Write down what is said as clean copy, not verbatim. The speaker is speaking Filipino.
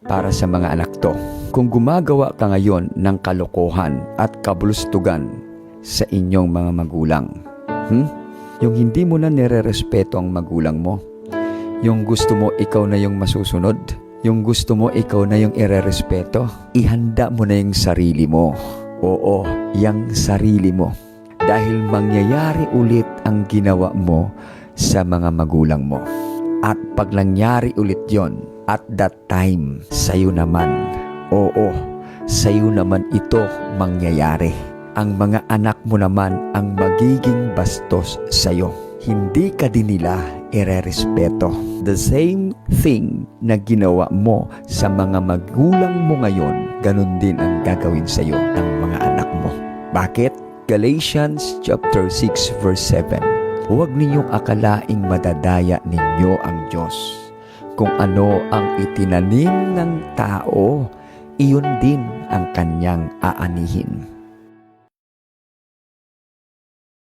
para sa mga anak to. Kung gumagawa ka ngayon ng kalokohan at kabulustugan sa inyong mga magulang, yung hindi mo na nire-respeto ang magulang mo, yung gusto mo ikaw na yung masusunod, yung gusto mo ikaw na yung ire-respeto, ihanda mo na yung sarili mo. Oo, yung sarili mo. Dahil mangyayari ulit ang ginawa mo sa mga magulang mo. At pag nangyari ulit yon, at that time, sa'yo naman, sa'yo naman ito mangyayari. Ang mga anak mo naman ang magiging bastos sa'yo. Hindi ka din nila ire-respeto. The same thing na ginawa mo sa mga magulang mo ngayon, ganun din ang gagawin sa'yo ng mga anak mo. Bakit? Galatians chapter 6 verse 7. Huwag ninyong akalaing madadaya ninyo ang Diyos. Kung ano ang itinanim ng tao, iyon din ang kanyang aanihin.